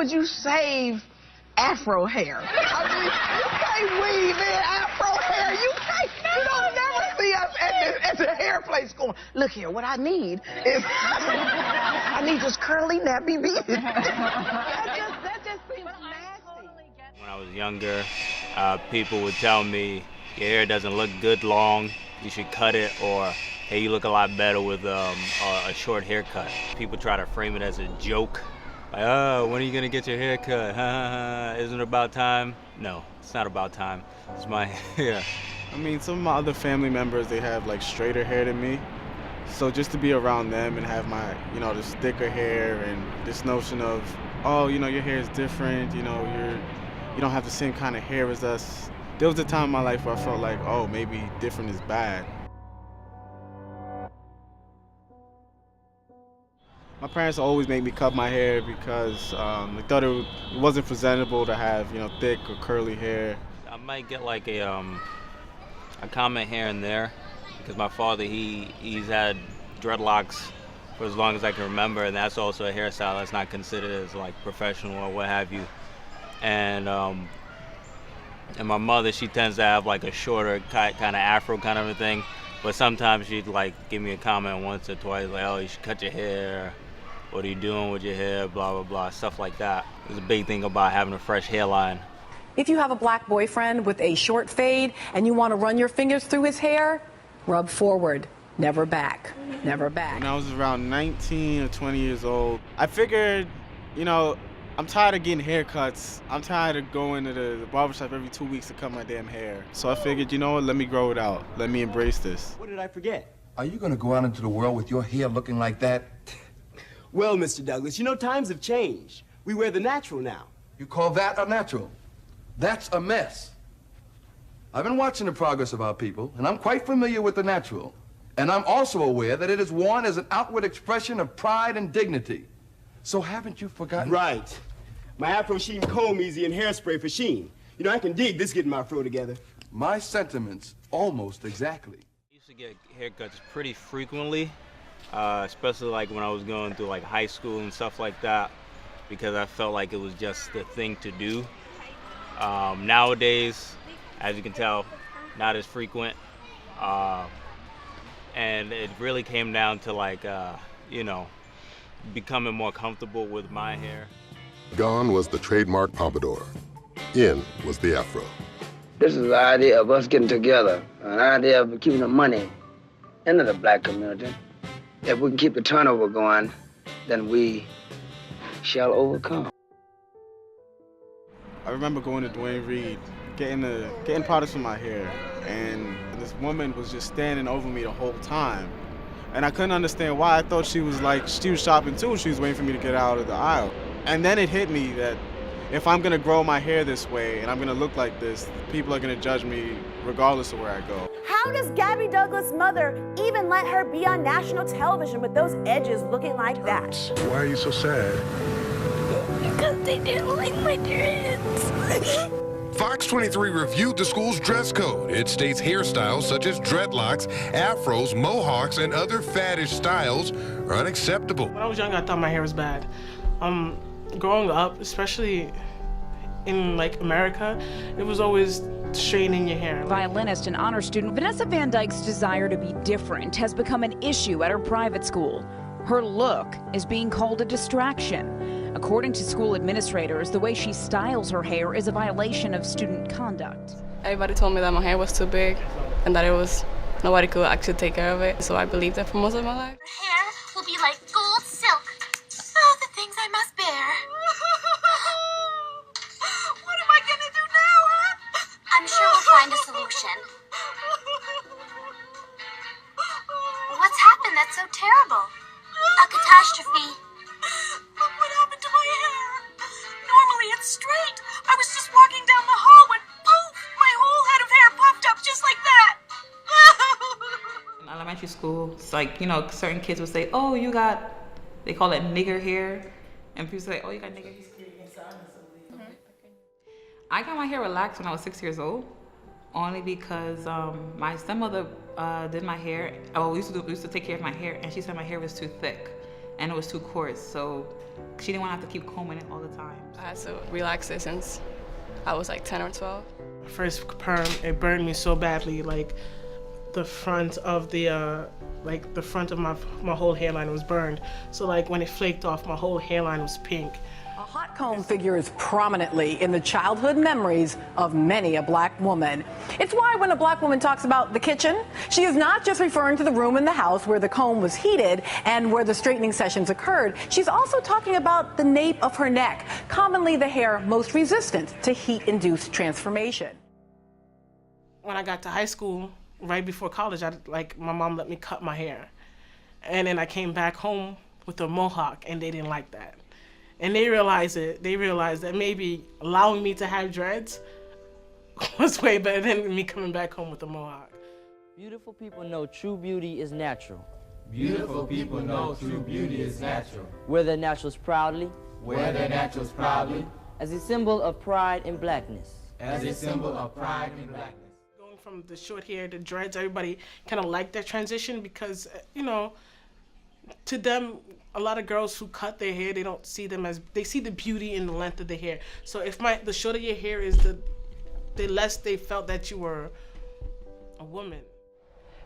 would you save Afro hair? I mean, you can't weave in Afro hair. You don't never see us at the hair place going, look here, what I need is, I need this curly, nappy beard. that just seems nasty. When I was younger, people would tell me, your hair doesn't look good long, you should cut it, or hey, you look a lot better with a short haircut. People try to frame it as a joke. Like, oh, when are you gonna get your hair cut? Isn't it about time? No, it's not about time. It's my hair. I mean, some of my other family members, they have like straighter hair than me. So just to be around them and have my, this thicker hair and this notion of, oh, your hair is different, you don't have the same kind of hair as us. There was a time in my life where I felt like, oh, maybe different is bad. My parents always made me cut my hair because they thought it wasn't presentable to have, thick or curly hair. I might get like a comment here and there because my father, he's had dreadlocks for as long as I can remember, and that's also a hairstyle that's not considered as like professional or what have you. And my mother, she tends to have like a shorter kind of afro kind of a thing, but sometimes she'd like give me a comment once or twice like, oh, you should cut your hair. What are you doing with your hair, blah, blah, blah, stuff like that. There's a big thing about having a fresh hairline. If you have a black boyfriend with a short fade and you want to run your fingers through his hair, rub forward, never back, never back. When I was around 19 or 20 years old, I figured, I'm tired of getting haircuts. I'm tired of going to the barbershop every 2 weeks to cut my damn hair. So I figured, you know what, let me grow it out. Let me embrace this. What did I forget? Are you gonna go out into the world with your hair looking like that? Well, Mr. Douglas, times have changed. We wear the natural now. You call that a natural? That's a mess. I've been watching the progress of our people, and I'm quite familiar with the natural. And I'm also aware that it is worn as an outward expression of pride and dignity. So haven't you forgotten? Right. My Afro Sheen comb easy and hairspray for Sheen. I can dig this getting my fro together. My sentiments almost exactly. I used to get haircuts pretty frequently. Especially like when I was going through like high school and stuff like that, because I felt like it was just the thing to do. Nowadays, as you can tell, not as frequent. And it really came down to like, becoming more comfortable with my hair. Gone was the trademark pompadour. In was the afro. This is the idea of us getting together, an idea of keeping the money into the black community. If we can keep the turnover going, then we shall overcome. I remember going to Dwayne Reed, getting products for my hair, and this woman was just standing over me the whole time. And I couldn't understand why. I thought she was shopping too. She was waiting for me to get out of the aisle. And then it hit me that if I'm gonna grow my hair this way and I'm gonna look like this, people are gonna judge me regardless of where I go. How does Gabby Douglas' mother even let her be on national television with those edges looking like that? Why are you so sad? Because they didn't like my dreads. Fox 23 reviewed the school's dress code. It states hairstyles such as dreadlocks, afros, mohawks, and other faddish styles are unacceptable. When I was young, I thought my hair was bad. Growing up, especially in America, it was always straightening your hair. Violinist and honor student Vanessa Van Dyke's desire to be different has become an issue at her private school. Her look is being called a distraction. According to school administrators, the way she styles her hair is a violation of student conduct. Everybody told me that my hair was too big and that nobody could actually take care of it. So I believed that for most of my life. Your hair will be like gold silk. Oh, the things I must bear. What am I gonna do now, huh? I'm sure we'll find a solution. What's happened that's so terrible? A catastrophe. What happened to my hair? Normally it's straight. I was just walking down the hall when poof, my whole head of hair puffed up just like that. In elementary school, it's certain kids would say, oh, they call it nigger hair. And people say, oh, you got nigger hair. I got my hair relaxed when I was 6 years old, only because my stepmother did my hair. We used to take care of my hair, and she said my hair was too thick. and it was too coarse, so she didn't want to have to keep combing it all the time. I had to relax it since I was like 10 or 12. First perm, it burned me so badly, like the front of the my whole hairline was burned. So like when it flaked off, my whole hairline was pink. A hot comb figures prominently in the childhood memories of many a black woman. It's why when a black woman talks about the kitchen, she is not just referring to the room in the house where the comb was heated and where the straightening sessions occurred. She's also talking about the nape of her neck, commonly the hair most resistant to heat-induced transformation. When I got to high school, right before college, my mom let me cut my hair. And then I came back home with a mohawk, and they didn't like that. And they realized that maybe allowing me to have dreads was way better than me coming back home with a mohawk. Beautiful people know true beauty is natural. Beautiful people know true beauty is natural. Wear their naturals proudly. Wear their naturals proudly. As a symbol of pride and blackness. As a symbol of pride and blackness. Going from the short hair to dreads, everybody kind of liked that transition because, to them, a lot of girls who cut their hair, they don't see them as, they see the beauty in the length of the hair. So if the shorter your hair is, the less they felt that you were a woman.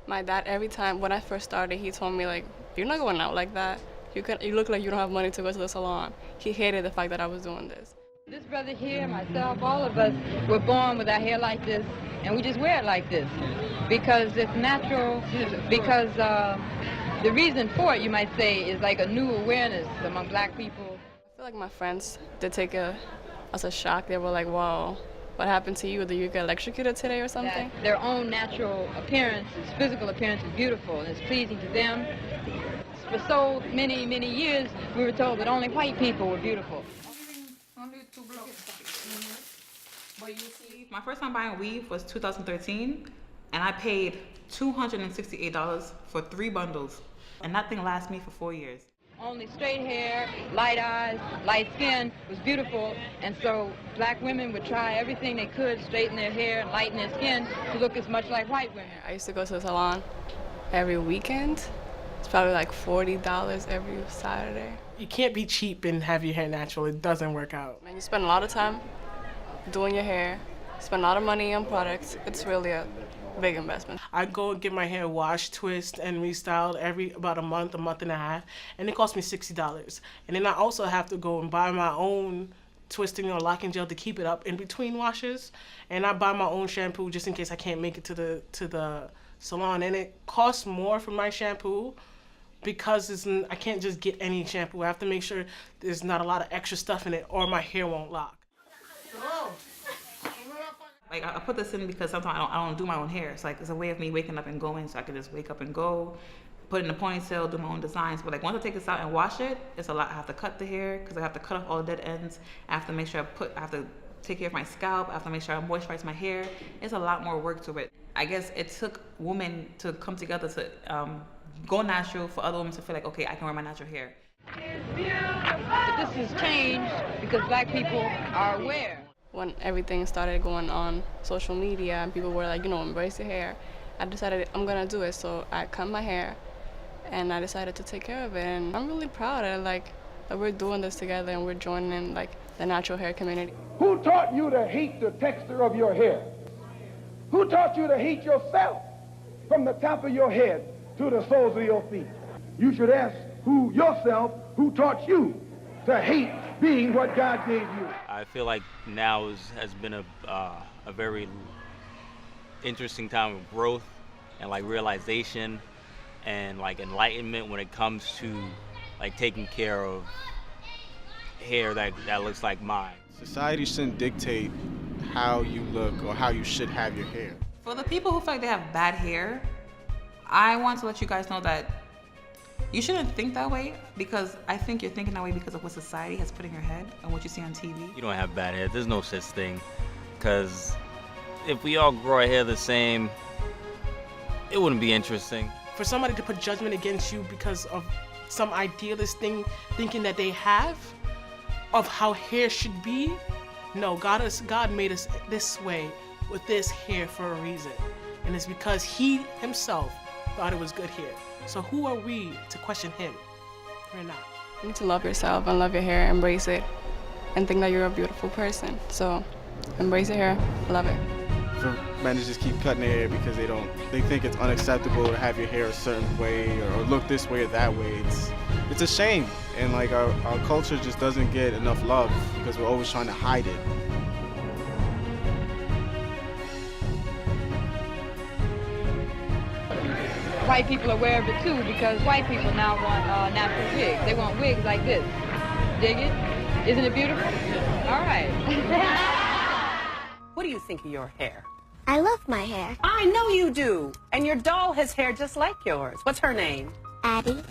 My dad, every time when I first started, he told me like, you're not going out like that. You look like you don't have money to go to the salon. He hated the fact that I was doing this. This brother here, myself, all of us were born with our hair like this, and we just wear it like this because it's natural, because the reason for it, you might say, is like a new awareness among black people. I feel like my friends did take it as a shock. They were like, wow, what happened to you? Did you get electrocuted today or something? That their own natural appearance, physical appearance is beautiful and it's pleasing to them. For so many, many years, we were told that only white people were beautiful. Only 2 blocks. But you see, my first time buying weave was 2013, and I paid $268 for 3 bundles, and that thing lasted me for 4 years. Only straight hair, light eyes, light skin was beautiful, and so black women would try everything they could, straighten their hair and lighten their skin to look as much like white women. I used to go to the salon every weekend. It's probably like $40 every Saturday. You can't be cheap and have your hair natural. It doesn't work out. And you spend a lot of time doing your hair, spend a lot of money on products. It's really a big investment. I go and get my hair washed, twist, and restyled every about a month and a half, and it costs me $60. And then I also have to go and buy my own twisting or locking gel to keep it up in between washes, and I buy my own shampoo just in case I can't make it to the salon, and it costs more for my shampoo because I can't just get any shampoo. I have to make sure there's not a lot of extra stuff in it or my hair won't lock. Like I put this in because sometimes I don't do my own hair. It's like it's a way of me waking up and going, so I can just wake up and go, put it in a ponytail, do my own designs. But like once I take this out and wash it, it's a lot. I have to cut the hair because I have to cut off all the dead ends. I have to make sure I have to take care of my scalp. I have to make sure I moisturize my hair. It's a lot more work to it. I guess it took women to come together to go natural for other women to feel like, okay, I can wear my natural hair. But this has changed because black people are aware. When everything started going on social media and people were like, embrace your hair, I decided I'm gonna do it. So I cut my hair and I decided to take care of it. And I'm really proud of that we're doing this together and we're joining the natural hair community. Who taught you to hate the texture of your hair? Who taught you to hate yourself from the top of your head to the soles of your feet? You should ask yourself who taught you to hate being what God gave you. I feel like now has been a very interesting time of growth and realization and enlightenment when it comes to taking care of hair that looks like mine. Society shouldn't dictate how you look or how you should have your hair. For the people who feel like they have bad hair, I want to let you guys know that you shouldn't think that way, because I think you're thinking that way because of what society has put in your head and what you see on TV. You don't have bad hair. There's no such thing. Because if we all grow our hair the same, it wouldn't be interesting. For somebody to put judgment against you because of some idealist thing, thinking that they have, of how hair should be, no, God made us this way with this hair for a reason. And it's because he himself thought it was good hair. So who are we to question him? we're not. You need to love yourself and love your hair, embrace it, and think that you're a beautiful person. So embrace your hair, love it. For men to just keep cutting their hair because they think it's unacceptable to have your hair a certain way or look this way or that way. It's a shame, and like our culture just doesn't get enough love because we're always trying to hide it. White people are aware of it too, because white people now want natural wigs. They want wigs like this. Dig it? Isn't it beautiful? All right. What do you think of your hair? I love my hair. I know you do. And your doll has hair just like yours. What's her name? Addie.